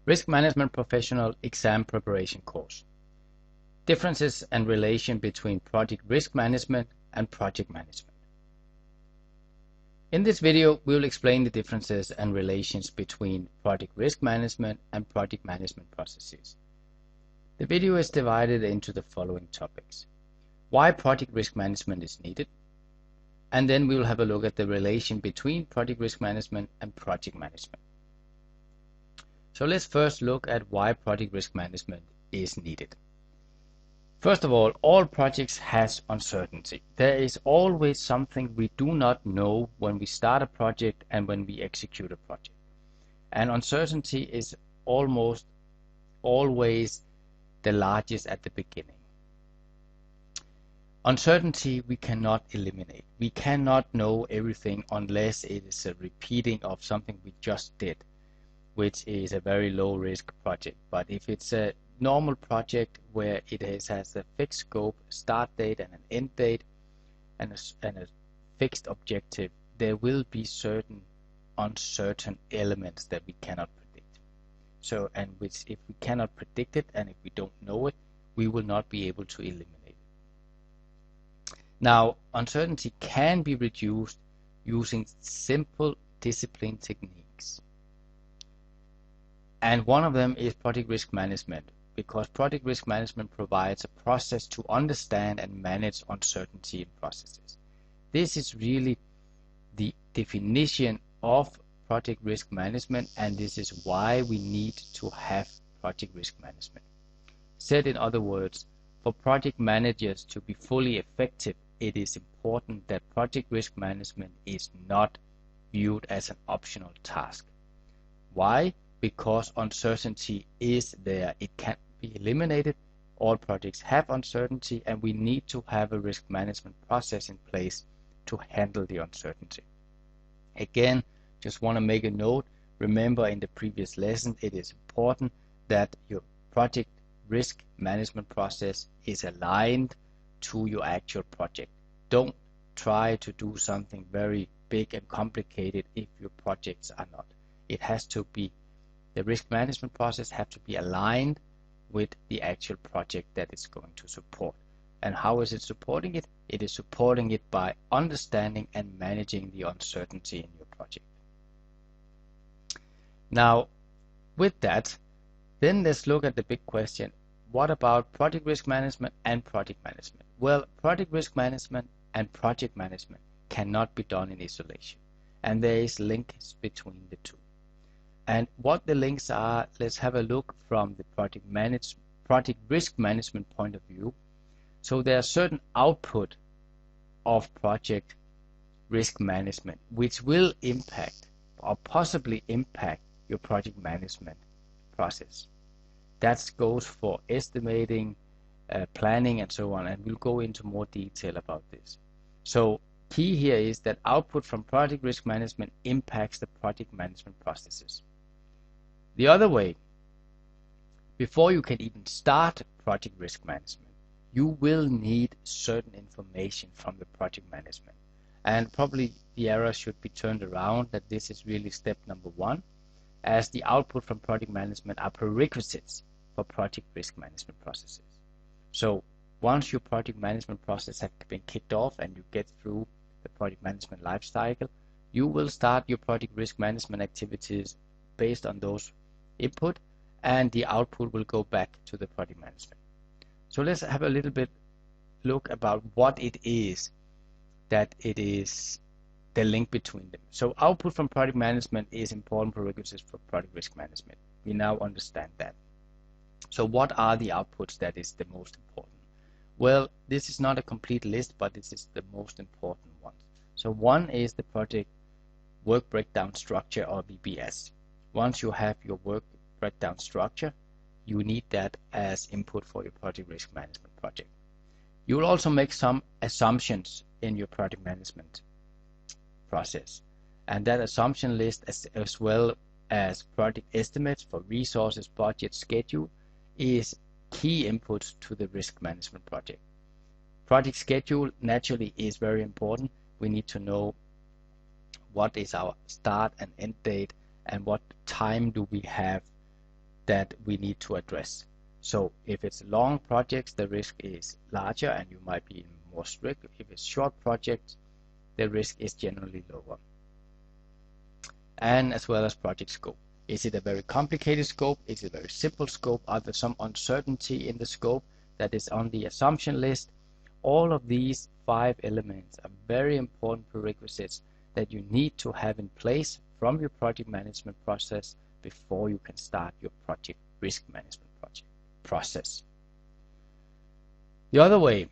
Risk Management Professional Exam Preparation Course. Differences and relation between project risk management and project management. In this video, we will explain the differences and relations between project risk management and project management processes. The video is divided into the following topics: why project risk management is needed, and then we will have a look at the relation between project risk management and project management. So let's first look at why project risk management is needed. First of all projects has uncertainty. There is always something we do not know when we start a project and when we execute a project. And uncertainty is almost always the largest at the beginning. Uncertainty we cannot eliminate. We cannot know everything unless it is a repeating of something we just did, which is a very low risk project. But if it's a normal project where it has a fixed scope, start date and an end date, and a fixed objective, there will be certain uncertain elements that we cannot predict. So, and which if we cannot predict it and if we don't know it, we will not be able to eliminate it. Now, uncertainty can be reduced using simple discipline techniques. And one of them is project risk management, because project risk management provides a process to understand and manage uncertainty in processes. This is really the definition of project risk management, and this is why we need to have project risk management. Said in other words, for project managers to be fully effective, it is important that project risk management is not viewed as an optional task. Why? Because uncertainty is there. It can't be eliminated. All projects have uncertainty, and we need to have a risk management process in place to handle the uncertainty. Again, just want to make a note. Remember, in the previous lesson, it is important that your project risk management process is aligned to your actual project. Don't try to do something very big and complicated if your projects are not. It has to be, the risk management process has to be aligned with the actual project that it's going to support. And how is it supporting it? It is supporting it by understanding and managing the uncertainty in your project. Now, with that, then let's look at the big question: what about project risk management and project management? Well, project risk management and project management cannot be done in isolation, and there is links between the two. And what the links are, let's have a look from the project risk management point of view. So there are certain output of project risk management which will impact or possibly impact your project management process. That goes for estimating, planning, and so on, and we'll go into more detail about this. So key here is that output from project risk management impacts the project management processes. The other way, before you can even start project risk management, you will need certain information from the project management. And probably the arrow should be turned around, that this is really step number one, as the output from project management are prerequisites for project risk management processes. So once your project management process has been kicked off and you get through the project management life cycle, you will start your project risk management activities based on those input, and the output will go back to the project management. So let's have a little bit look about what it is that it is the link between them. So output from project management is important prerequisites for project risk management. We now understand that. So what are the outputs that is the most important? Well, this is not a complete list, but this is the most important one. So one is the project work breakdown structure, or VBS. Once you have your work breakdown structure, you need that as input for your project risk management project. You will also make some assumptions in your project management process, and that assumption list, as well as project estimates for resources, budget, schedule, is key inputs to the risk management project. Project schedule naturally is very important. We need to know what is our start and end date, and what time do we have that we need to address. So if it's long projects, the risk is larger and you might be more strict. If it's short projects, the risk is generally lower. And as well as project scope. Is it a very complicated scope? Is it a very simple scope? Are there some uncertainty in the scope that is on the assumption list? All of these 5 elements are very important prerequisites that you need to have in place from your project management process before you can start your project risk management process. The other way,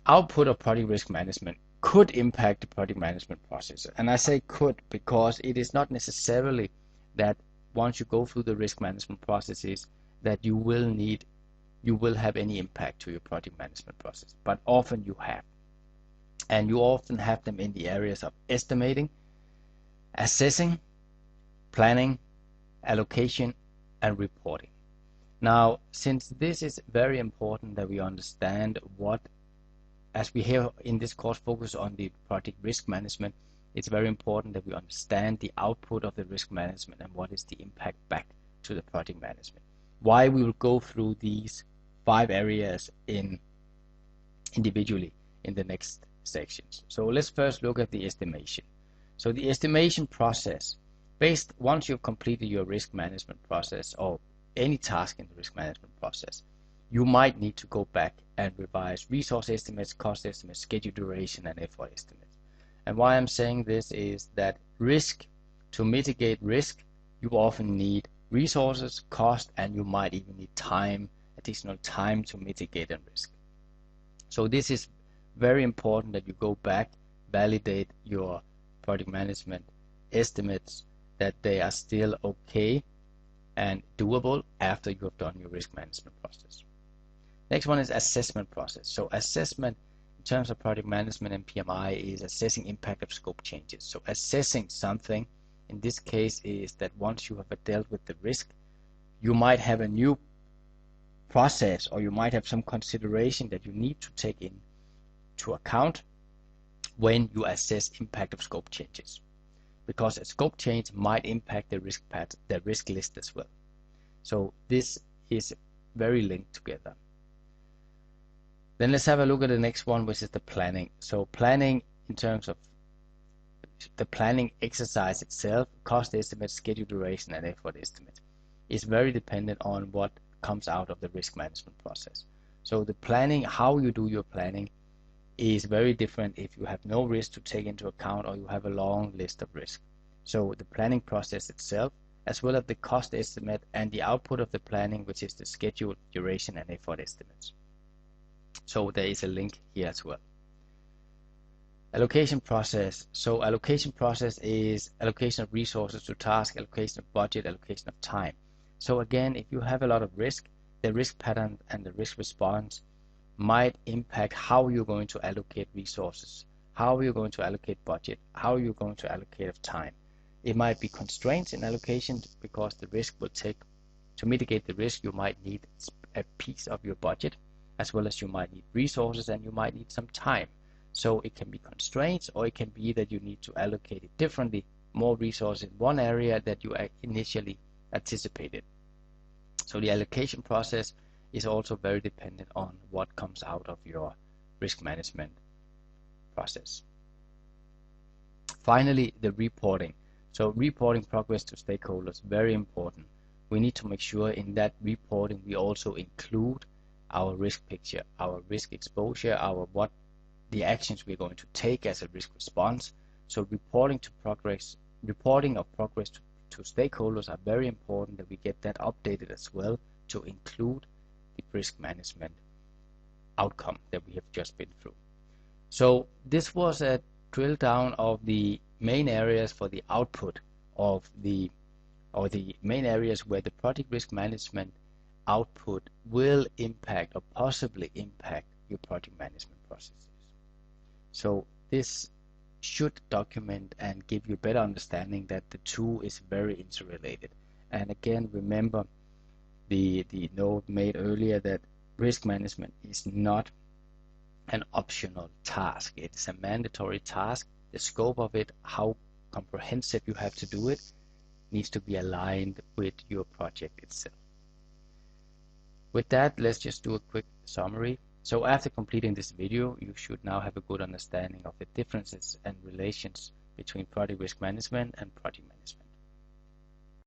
output of project risk management could impact the project management process. And I say could because it is not necessarily that once you go through the risk management processes that you will have any impact to your project management process, but often you have. And you often have them in the areas of estimating, assessing, planning, allocation, and reporting. Now, since this is very important that we understand what, as we have in this course focus on the project risk management, it's very important that we understand the output of the risk management and what is the impact back to the project management. Why we will go through these 5 areas individually in the next sections. So let's first look at the estimation. So the estimation process, once you've completed your risk management process or any task in the risk management process, you might need to go back and revise resource estimates, cost estimates, schedule duration, and effort estimates. And why I'm saying this is that to mitigate risk, you often need resources, cost, and you might even need additional time to mitigate a risk. So this is very important that you go back, validate your project management estimates, that they are still okay and doable after you have done your risk management process. Next one is assessment process. So assessment in terms of project management and PMI is assessing impact of scope changes. So assessing something in this case is that once you have dealt with the risk, you might have a new process or you might have some consideration that you need to take into account when you assess impact of scope changes, because a scope change might impact the risk list as well. So this is very linked together. Then let's have a look at the next one, which is the planning. So planning in terms of the planning exercise itself, cost estimates, schedule duration, and effort estimate, is very dependent on what comes out of the risk management process. So the planning, how you do your planning, is very different if you have no risk to take into account or you have a long list of risk. So the planning process itself, as well as the cost estimate and the output of the planning, which is the schedule, duration, and effort estimates. So there is a link here as well. Allocation process. So allocation process is allocation of resources to task, allocation of budget, allocation of time. So again, if you have a lot of risk, the risk pattern and the risk response might impact how you're going to allocate resources, how you're going to allocate budget, how you're going to allocate time. It might be constraints in allocation because the risk will take, to mitigate the risk, you might need a piece of your budget, as well as you might need resources and you might need some time. So it can be constraints, or it can be that you need to allocate it differently, more resources in one area that you initially anticipated. So the allocation process is also very dependent on what comes out of your risk management process. Finally, the reporting. So reporting progress to stakeholders, very important. We need to make sure in that reporting we also include our risk picture, our risk exposure, the actions we're going to take as a risk response. So reporting of progress to stakeholders are very important, that we get that updated as well to include the risk management outcome that we have just been through. So this was a drill down of the main areas for the output of the main areas where the project risk management output will impact or possibly impact your project management processes. So this should document and give you a better understanding that the two is very interrelated. And again, remember the note made earlier that risk management is not an optional task. It is a mandatory task. The scope of it, how comprehensive you have to do it, needs to be aligned with your project itself. With that, let's just do a quick summary. So after completing this video, you should now have a good understanding of the differences and relations between project risk management and project management.